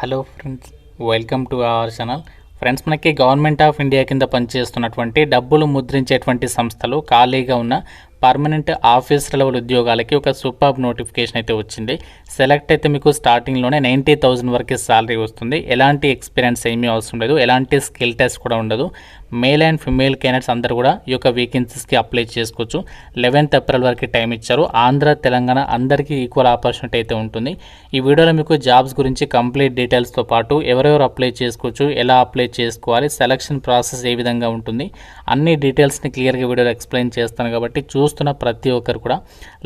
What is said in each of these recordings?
Hello friends, welcome to our channel. Friends, మనకి government of India కింద పనిచేస్తున్నటువంటి డబ్బులు ముద్రించేటువంటి సంస్థలు ఖాళీగా ఉన్న పర్మనెంట్ ఆఫీసర్ లెవెల్ ఉద్యోగాలకి ఒక సూపర్ నోటిఫికేషన్ అయితే వచ్చింది. సెలెక్ట్ అయితే మీకు స్టార్టింగ్లోనే 90,000 వరకు శాలరీ వస్తుంది. ఎలాంటి ఎక్స్పీరియన్స్ ఏమీ అవసరం లేదు, ఎలాంటి స్కిల్ టెస్ట్ కూడా ఉండదు. మేల్ అండ్ ఫిమేల్ క్యాండిడేట్స్ అందరూ కూడా ఈ యొక్క వేకెన్సీస్కి అప్లై చేసుకోవచ్చు. 11th ఏప్రిల్ వరకు టైం ఇచ్చారు. ఆంధ్ర తెలంగాణ అందరికీ ఈక్వల్ ఆపర్చునిటీ అయితే ఉంటుంది. ఈ వీడియోలో మీకు జాబ్స్ గురించి కంప్లీట్ డీటెయిల్స్తో పాటు ఎవరెవరు అప్లై చేసుకోవచ్చు, ఎలా అప్లై చేసుకోవాలి, సెలక్షన్ ప్రాసెస్ ఏ విధంగా ఉంటుంది, అన్ని డీటెయిల్స్ని క్లియర్గా వీడియోలో ఎక్స్ప్లెయిన్ చేస్తాను. కాబట్టి చూస్తున్న ప్రతి ఒక్కరు కూడా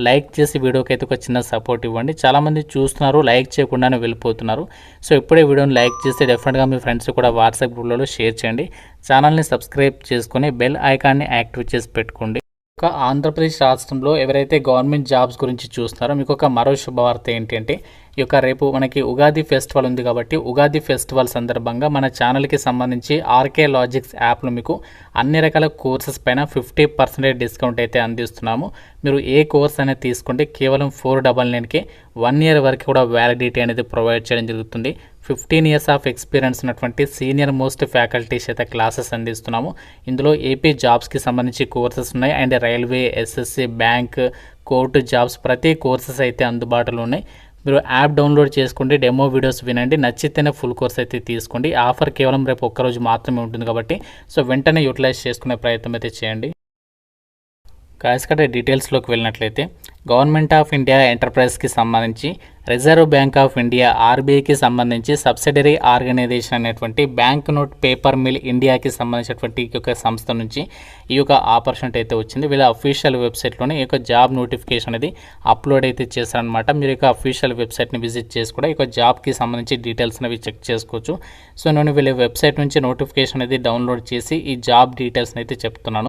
లైక్ చేసి వీడియోకి అయితే ఒక చిన్న సపోర్ట్ ఇవ్వండి. చాలామంది చూస్తున్నారు, లైక్ చేయకుండానే వెళ్ళిపోతున్నారు. సో ఇప్పుడే వీడియోని లైక్ చేస్తే డెఫినెట్గా మీ ఫ్రెండ్స్ కూడా వాట్సాప్ గ్రూప్లలో షేర్ చేయండి. ఛానల్ని సబ్స్క్రైబ్ చేసుకొని బెల్ ఐకాన్ని యాక్టివేట్ చేసి పెట్టుకోండి. ఒక ఆంధ్రప్రదేశ్ రాష్ట్రంలో ఎవరైతే గవర్నమెంట్ జాబ్స్ గురించి చూస్తున్నారో మీకు ఒక మరో శుభవార్త ఏంటంటే, ఈ యొక్క రేపు మనకి ఉగాది ఫెస్టివల్ ఉంది. కాబట్టి ఉగాది ఫెస్టివల్ సందర్భంగా మన ఛానల్కి సంబంధించి ఆర్కే లాజిక్స్ యాప్లో మీకు అన్ని రకాల కోర్సెస్ పైన 50% డిస్కౌంట్ అయితే అందిస్తున్నాము. మీరు ఏ కోర్స్ అనేది తీసుకోండి, కేవలం 499కి 1 year వరకు కూడా వ్యాలిడిటీ అనేది ప్రొవైడ్ చేయడం జరుగుతుంది. 15 years ఆఫ్ ఎక్స్పీరియన్స్ ఉన్నటువంటి సీనియర్ మోస్ట్ ఫ్యాకల్టీస్ అయితే క్లాసెస్ అందిస్తున్నాము. ఇందులో ఏపీ జాబ్స్కి సంబంధించి కోర్సెస్ ఉన్నాయి. And railway, SSC, bank, court jobs ప్రతి కోర్సెస్ అయితే అందుబాటులో ఉన్నాయి. మీరు యాప్ డౌన్లోడ్ చేసుకోండి, డెమో వీడియోస్ వినండి, నచ్చితేనే ఫుల్ కోర్స్ అయితే తీసుకోండి. ఆఫర్ కేవలం రేపు ఒక్కరోజు మాత్రమే ఉంటుంది కాబట్టి సో వెంటనే యూటిలైజ్ చేసుకునే ప్రయత్నం అయితే చేయండి. కాస్కట డీటెయిల్స్లోకి వెళ్ళినట్లయితే, గవర్నమెంట్ ఆఫ్ ఇండియా ఎంటర్ప్రైజ్కి సంబంధించి రిజర్వ్ బ్యాంక్ ఆఫ్ ఇండియా ఆర్బీఐకి సంబంధించి సబ్సిడరీ ఆర్గనైజేషన్ అనేటువంటి బ్యాంక్ నోట్ పేపర్ మిల్ ఇండియాకి సంబంధించినటువంటి ఈ యొక్క సంస్థ నుంచి ఈ యొక్క ఆపర్చునిటీ అయితే వచ్చింది. వీళ్ళ అఫీషియల్ వెబ్సైట్లోనే ఈ యొక్క జాబ్ నోటిఫికేషన్ అనేది అప్లోడ్ అయితే చేశారనమాట. మీరు యొక్క అఫీషియల్ వెబ్సైట్ని విజిట్ చేసి కూడా ఈ యొక్క జాబ్కి సంబంధించి డీటెయిల్స్ అనేవి చెక్ చేసుకోవచ్చు. సో నేను వీళ్ళ వెబ్సైట్ నుంచి నోటిఫికేషన్ అనేది డౌన్లోడ్ చేసి ఈ జాబ్ డీటెయిల్స్ని అయితే చెప్తున్నాను.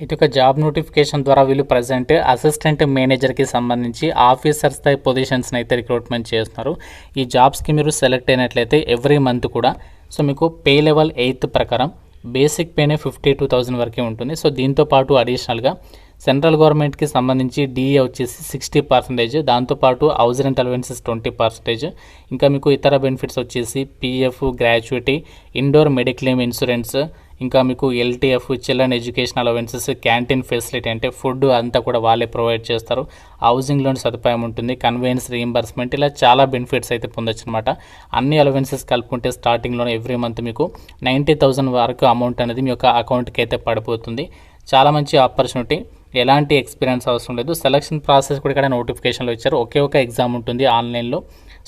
అయితే ఒక జాబ్ నోటిఫికేషన్ ద్వారా వీళ్ళు ప్రజెంట్ అసిస్టెంట్ మేనేజర్కి సంబంధించి ఆఫీసర్ స్థాయి పొజిషన్స్ని అయితే రిక్రూట్మెంట్ చేస్తున్నారు. ఈ జాబ్స్కి మీరు సెలెక్ట్ అయినట్లయితే ఎవ్రీ మంత్ కూడా సో మీకు పే లెవెల్ 8th ప్రకారం బేసిక్ పేనే 52,000 వరకే ఉంటుంది. సో దీంతో పాటు అడిషనల్గా సెంట్రల్ గవర్నమెంట్కి సంబంధించి డిఏ వచ్చేసి 60%, దాంతోపాటు హౌస్ రెంట్ అలవెన్సెస్ 20%, ఇంకా మీకు ఇతర బెనిఫిట్స్ వచ్చేసి PF, gratuity, indoor mediclaim insurance, ఇంకా మీకు LTF, children education allowances, canteen facility అంటే ఫుడ్ అంతా కూడా వాళ్ళే ప్రొవైడ్ చేస్తారు, హౌసింగ్ లోన్ సదుపాయం ఉంటుంది, కన్వెయన్స్ రీయింబర్స్మెంట్, ఇలా చాలా బెనిఫిట్స్ అయితే పొందొచ్చు అనమాట. అన్ని అలవెన్సెస్ కలుపుకుంటే స్టార్టింగ్లోనే ఎవ్రీ మంత్ మీకు 90,000 వరకు అమౌంట్ అనేది మీ యొక్క అకౌంట్కి అయితే పడిపోతుంది. చాలా మంచి ఆపర్చునిటీ, ఎలాంటి ఎక్స్పీరియన్స్ అవసరం లేదు. సెలక్షన్ ప్రాసెస్ కూడా ఇక్కడ నోటిఫికేషన్లో ఇచ్చారు. ఒకే ఒక ఎగ్జామ్ ఉంటుంది ఆన్లైన్లో.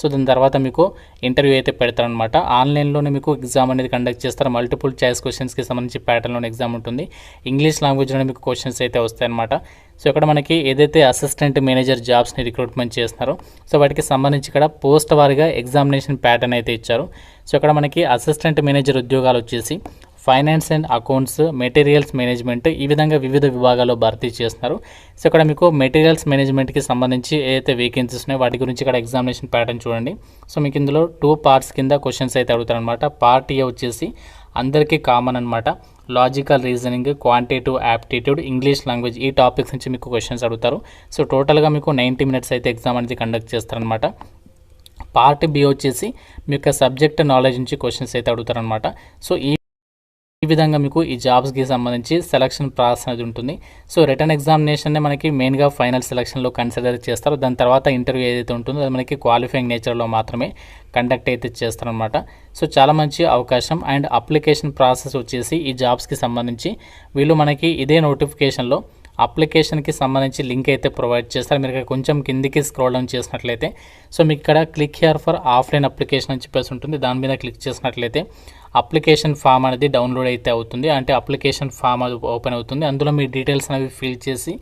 సో దాని తర్వాత మీకు ఇంటర్వ్యూ అయితే పెడతారనమాట. ఆన్లైన్లోనే మీకు ఎగ్జామ్ అనేది కండక్ట్ చేస్తారు. మల్టిపుల్ చాయిస్ క్వశ్చన్స్కి సంబంధించి ప్యాటర్న్లోనే ఎగ్జామ్ ఉంటుంది. ఇంగ్లీష్ లాంగ్వేజ్లోనే మీకు క్వశ్చన్స్ అయితే వస్తాయన్నమాట. సో ఇక్కడ మనకి ఏదైతే అసిస్టెంట్ మేనేజర్ జాబ్స్ని రిక్రూట్మెంట్ చేస్తున్నారో సో వాటికి సంబంధించి ఇక్కడ పోస్ట్ వారీగా ఎగ్జామినేషన్ ప్యాటర్న్ అయితే ఇచ్చారు. సో ఇక్కడ మనకి అసిస్టెంట్ మేనేజర్ ఉద్యోగాలు వచ్చేసి finance and accounts, materials management, ఈ విధంగా వివిధ విభాగాల్లో భర్తీ చేస్తున్నారు. సో ఇక్కడ మీకు మెటీరియల్స్ మేనేజ్మెంట్కి సంబంధించి ఏదైతే వేకెన్సీస్ ఉన్నాయో వాటి గురించి ఇక్కడ ఎగ్జామినేషన్ ప్యాటర్న్ చూడండి. సో మీకు ఇందులో 2 parts కింద క్వశ్చన్స్ అయితే అడుగుతారనమాట. పార్ట్ ఏ వచ్చేసి అందరికీ కామన్ అనమాట. Logical reasoning, quantitative aptitude, English language, ఈ టాపిక్స్ నుంచి మీకు క్వశ్చన్స్ అడుగుతారు. సో టోటల్గా మీకు 90 minutes అయితే ఎగ్జామ్ అనేది కండక్ట్ చేస్తారనమాట. పార్ట్ బి వచ్చేసి మీ యొక్క సబ్జెక్ట్ నాలెడ్జ్ నుంచి క్వశ్చన్స్ అయితే అడుగుతారనమాట. సో ఈ విధంగా మీకు ఈ జాబ్స్కి సంబంధించి సెలక్షన్ ప్రాసెస్ అనేది ఉంటుంది. సో రిటర్న్ ఎగ్జామినేషన్నే మనకి మెయిన్గా ఫైనల్ సెలక్షన్లో కన్సిడర్ చేస్తారు. దాని తర్వాత ఇంటర్వ్యూ ఏదైతే ఉంటుందో అది మనకి క్వాలిఫైయింగ్ నేచర్లో మాత్రమే కండక్ట్ అయితే చేస్తారనమాట. సో చాలా మంచి అవకాశం. అండ్ అప్లికేషన్ ప్రాసెస్ వచ్చేసి ఈ జాబ్స్కి సంబంధించి వీళ్ళు మనకి ఇదే నోటిఫికేషన్లో అప్లికేషన్కి సంబంధించి లింక్ అయితే ప్రొవైడ్ చేస్తారు. మీరు ఇక్కడ కొంచెం కిందికి స్క్రోల్ డౌన్ చేసినట్లయితే సో మీకు ఇక్కడ click here for offline application అని చెప్పేసి ఉంటుంది. దాని మీద క్లిక్ చేసినట్లయితే అప్లికేషన్ ఫామ్ అనేది డౌన్లోడ్ అయితే అవుతుంది. అంటే అప్లికేషన్ ఫామ్ అది ఓపెన్ అవుతుంది. అందులో మీ డీటెయిల్స్ అనేవి ఫిల్ చేసి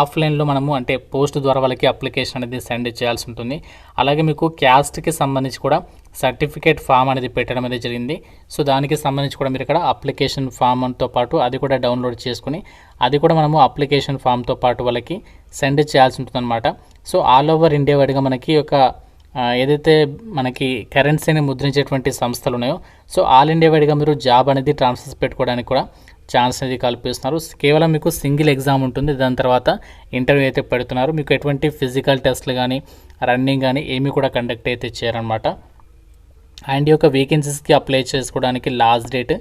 ఆఫ్లైన్లో మనము అంటే పోస్ట్ ద్వారా వాళ్ళకి అప్లికేషన్ అనేది సెండ్ చేయాల్సి ఉంటుంది. అలాగే మీకు క్యాస్ట్కి సంబంధించి కూడా సర్టిఫికేట్ ఫామ్ అనేది పెట్టడం అనేది జరిగింది. సో దానికి సంబంధించి కూడా మీరు ఇక్కడ అప్లికేషన్ ఫామ్తో పాటు అది కూడా డౌన్లోడ్ చేసుకుని అది కూడా మనము అప్లికేషన్ ఫామ్తో పాటు వాళ్ళకి సెండ్ చేయాల్సి ఉంటుంది అనమాట. సో ఆల్ ఓవర్ ఇండియా వైడ్గా మనకి ఒక ఏదైతే మనకి కరెన్సీని ముద్రించేటువంటి సంస్థలు ఉన్నాయో సో ఆల్ ఇండియా వైడ్గా మీరు జాబ్ అనేది ట్రాన్స్ఫర్స్ పెట్టుకోవడానికి కూడా ఛాన్స్ అనేది కల్పిస్తున్నారు. కేవలం మీకు సింగిల్ ఎగ్జామ్ ఉంటుంది, దాని తర్వాత ఇంటర్వ్యూ అయితే పెడుతున్నారు. మీకు ఎటువంటి ఫిజికల్ టెస్ట్లు కానీ రన్నింగ్ కానీ ఏమీ కూడా కండక్ట్ అయితే చేయరనమాట. అండ్ ఈ యొక్క వేకెన్సీస్కి అప్లై చేసుకోవడానికి లాస్ట్ డేట్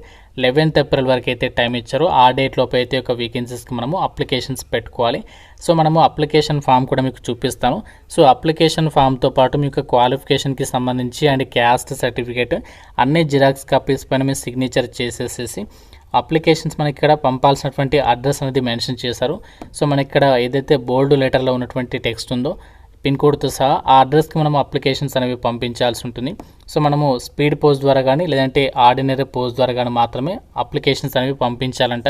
11th ఏప్రిల్ వరకు అయితే టైం ఇచ్చారు. ఆ డేట్ లోపు అయితే ఒక వేకెన్సీస్కి మనము అప్లికేషన్స్ పెట్టుకోవాలి. సో మనము అప్లికేషన్ ఫామ్ కూడా మీకు చూపిస్తాను. సో అప్లికేషన్ ఫామ్తో పాటు మీకు క్వాలిఫికేషన్కి సంబంధించి అండ్ క్యాస్ట్ సర్టిఫికేట్ అన్ని జిరాక్స్ కాపీస్ పైన మీరు సిగ్నేచర్ చేసేసేసి అప్లికేషన్స్ మనకి ఇక్కడ పంపాల్సినటువంటి అడ్రస్ అనేది మెన్షన్ చేశారు. సో మనకి ఇక్కడ ఏదైతే బోల్డ్ లెటర్లో ఉన్నటువంటి టెక్స్ట్ ఉందో పిన్ కోడ్తో సహా ఆ అడ్రస్కి మనం అప్లికేషన్స్ అనేవి పంపించాల్సి ఉంటుంది. సో మనము స్పీడ్ పోస్ట్ ద్వారా కానీ లేదంటే ఆర్డినరీ పోస్ట్ ద్వారా కానీ మాత్రమే అప్లికేషన్స్ అనేవి పంపించాలంట.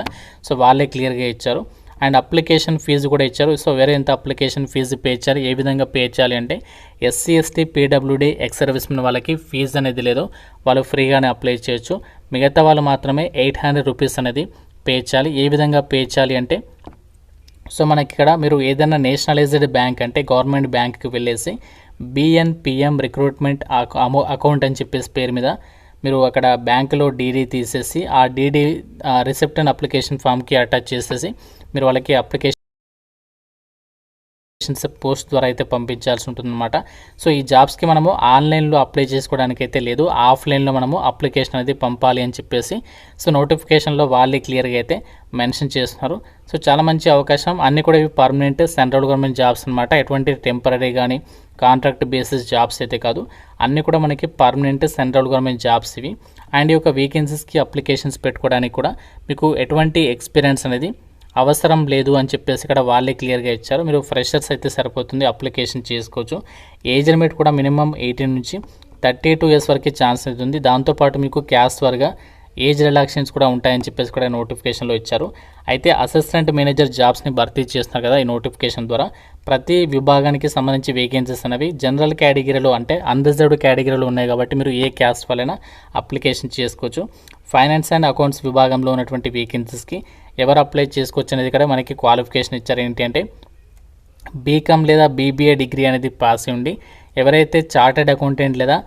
సో వాళ్ళే క్లియర్గా ఇచ్చారు. అండ్ అప్లికేషన్ ఫీజు కూడా ఇచ్చారు. సో వేరే ఎంత అప్లికేషన్ ఫీజు పే చేయాలి, ఏ విధంగా పే చేయాలి అంటే SC ST PWD ex servicemen వాళ్ళకి ఫీజు అనేది లేదు, వాళ్ళు ఫ్రీగానే అప్లై చేయొచ్చు. మిగతా వాళ్ళు మాత్రమే 800 రూపీస్ అనేది పే చేయాలి. ఏ విధంగా పే చేయాలి అంటే సో మనకి ఇక్కడ మీరు ఏదైనా నేషనలైజ్డ్ బ్యాంక్ అంటే గవర్నమెంట్ బ్యాంక్కి వెళ్ళేసి బిఎన్పిఎం రిక్రూట్మెంట్ అకౌంట్ అని చెప్పేసి పేరు మీద మీరు అక్కడ బ్యాంకులో డీడీ తీసేసి ఆ డీడీ రిసిప్ట్ అండ్ అప్లికేషన్ ఫామ్కి అటాచ్ చేసేసి మీరు వాళ్ళకి అప్లికేషన్ పోస్ట్ ద్వారా అయితే పంపించాల్సి ఉంటుందన్నమాట. సో ఈ జాబ్స్కి మనము ఆన్లైన్లో అప్లై చేసుకోవడానికి అయితే లేదు, ఆఫ్లైన్లో మనము అప్లికేషన్ అనేది పంపాలి అని చెప్పేసి సో నోటిఫికేషన్లో వాళ్ళే క్లియర్గా అయితే మెన్షన్ చేస్తున్నారు. సో చాలా మంచి అవకాశం. అన్నీ కూడా ఇవి పర్మనెంట్ సెంట్రల్ గవర్నమెంట్ జాబ్స్ అనమాట. ఎటువంటి టెంపరీ కానీ కాంట్రాక్ట్ బేసిస్ జాబ్స్ అయితే కాదు, అన్నీ కూడా మనకి పర్మనెంట్ సెంట్రల్ గవర్నమెంట్ జాబ్స్ ఇవి. అండ్ ఈ యొక్క వేకెన్సీస్కి అప్లికేషన్స్ పెట్టుకోవడానికి కూడా మీకు ఎటువంటి ఎక్స్పీరియన్స్ అనేది అవసరం లేదు అని చెప్పేసి ఇక్కడ వాళ్ళే క్లియర్గా ఇచ్చారు. మీరు ఫ్రెషర్స్ అయితే సరిపోతుంది, అప్లికేషన్ చేసుకోవచ్చు. ఏజ్ లిమిట్ కూడా మినిమం 18 నుంచి 32 ఇయర్స్ వరకు ఛాన్స్ అవుతుంది. దాంతోపాటు మీకు క్యాస్ట్ వర్గా ఏజ్ రిలాక్షన్స్ కూడా ఉంటాయని చెప్పేసి కూడా నోటిఫికేషన్లో ఇచ్చారు. అయితే అసిస్టెంట్ మేనేజర్ జాబ్స్ని భర్తీ చేస్తున్నారు కదా ఈ నోటిఫికేషన్ ద్వారా. ప్రతి విభాగానికి సంబంధించి వేకెన్సీస్ అనేవి జనరల్ కేటగిరీలో అంటే అన్రిజర్వ్డ్ కేటగిరీలో ఉన్నాయి కాబట్టి మీరు ఏ క్యాస్ట్ వాళ్ళైనా అప్లికేషన్ చేసుకోవచ్చు. ఫైనాన్స్ అండ్ అకౌంట్స్ విభాగంలో ఉన్నటువంటి వేకెన్సీస్కి ఎవరు అప్లై చేసుకోవచ్చు అనేది కూడా మనకి క్వాలిఫికేషన్ ఇచ్చారు. ఏంటి అంటే బీకామ్ లేదా బీబీఏ డిగ్రీ అనేది పాస్ ఉండి ఎవరైతే చార్టెడ్ అకౌంటెంట్ లేదా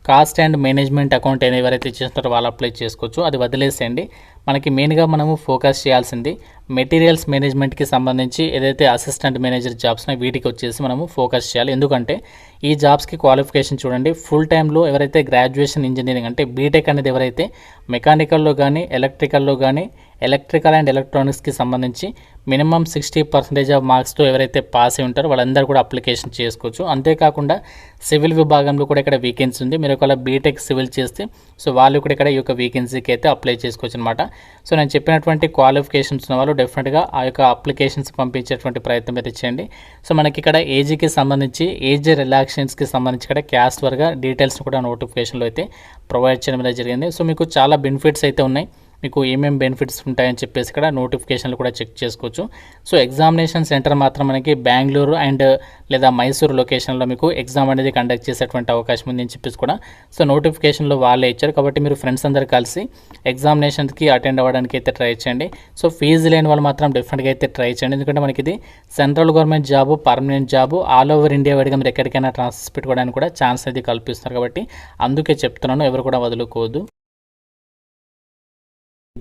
కాస్ట్ అండ్ మేనేజ్మెంట్ అకౌంట్ అని ఎవరైతే చేస్తున్నారో వాళ్ళు అప్లై చేసుకోవచ్చు. అది వదిలేసేయండి. మనకి మెయిన్గా మనము ఫోకస్ చేయాల్సింది మెటీరియల్స్ మేనేజ్మెంట్కి సంబంధించి ఏదైతే అసిస్టెంట్ మేనేజర్ జాబ్స్ని వీటికి వచ్చేసి మనము ఫోకస్ చేయాలి. ఎందుకంటే ఈ జాబ్స్కి క్వాలిఫికేషన్ చూడండి, ఫుల్ టైంలో ఎవరైతే గ్రాడ్యుయేషన్ ఇంజనీరింగ్ అంటే బీటెక్ అనేది ఎవరైతే మెకానికల్లో కానీ ఎలక్ట్రికల్లో కానీ ఎలక్ట్రికల్ అండ్ ఎలక్ట్రానిక్స్కి సంబంధించి మినిమం 60% ఆఫ్ మార్క్స్తో ఎవరైతే పాస్ అయి ఉంటారో వాళ్ళందరూ కూడా అప్లికేషన్ చేసుకోవచ్చు. అంతేకాకుండా సివిల్ విభాగంలో కూడా ఇక్కడ వేకెన్సీ ఉంది. మీరు ఒకవేళ బీటెక్ సివిల్ చేస్తే సో వాళ్ళు కూడా ఇక్కడ ఈ యొక్క వేకెన్సీకి అయితే అప్లై చేసుకోవచ్చు అనమాట. సో నేను చెప్పినటువంటి క్వాలిఫికేషన్స్ ఉన్న వాళ్ళు డెఫినెట్గా ఆ యొక్క అప్లికేషన్స్ పంపించేటువంటి ప్రయత్నం అయితే చేయండి. సో మనకి ఇక్కడ ఏజ్కి సంబంధించి ఏజ్ రిలాక్షన్స్కి సంబంధించి ఇక్కడ క్యాస్ట్ వర్గా డీటెయిల్స్ కూడా నోటిఫికేషన్లో అయితే ప్రొవైడ్ చేయడం జరిగింది. సో మీకు చాలా బెనిఫిట్స్ అయితే ఉన్నాయి. మీకు ఏమేమి బెనిఫిట్స్ ఉంటాయని చెప్పేసి ఇక్కడ నోటిఫికేషన్లు కూడా చెక్ చేసుకోవచ్చు. సో ఎగ్జామినేషన్ సెంటర్ మాత్రం మనకి బెంగళూరు అండ్ లేదా మైసూరు లొకేషన్లో మీకు ఎగ్జామ్ అనేది కండక్ట్ చేసేటువంటి అవకాశం ఉంది అని చెప్పేసి కూడా సో నోటిఫికేషన్లో వాళ్ళే ఇచ్చారు. కాబట్టి మీరు ఫ్రెండ్స్ అందరు కలిసి ఎగ్జామినేషన్కి అటెండ్ అవ్వడానికి అయితే ట్రై చేయండి. సో ఫీజు లేని వాళ్ళు మాత్రం డెఫినెట్గా అయితే ట్రై చేయండి. ఎందుకంటే మనకి ఇది central government job, permanent job, all over India వైడ్గా మీరు ఎక్కడికైనా ట్రాన్స్ఫర్స్ పెట్టుకోవడానికి కూడా ఛాన్స్ అనేది కల్పిస్తున్నారు. కాబట్టి అందుకే చెప్తున్నాను, ఎవరు కూడా వదులుకోవద్దు.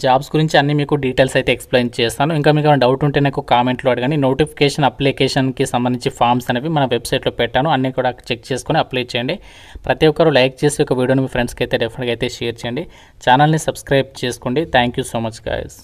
జాబ్స్ గురించి అన్ని మీకు డీటెయిల్స్ అయితే ఎక్స్ప్లెయిన్ చేస్తాను. ఇంకా మీకు డౌట్ ఉంటే నాకు కామెంట్లో అడగండి. నోటిఫికేషన్ అప్లికేషన్కి సంబంధించి ఫామ్స్ అనేవి మన వెబ్సైట్లో పెట్టాను, అన్నీ కూడా చెక్ చేసుకొని అప్లై చేయండి. ప్రతి ఒక్కరు లైక్ చేసి ఒక వీడియోని మీ ఫ్రెండ్స్కి అయితే డెఫినెట్గా అయితే షేర్ చేయండి. ఛానల్ని సబ్స్క్రైబ్ చేసుకోండి. Thank you so much guys.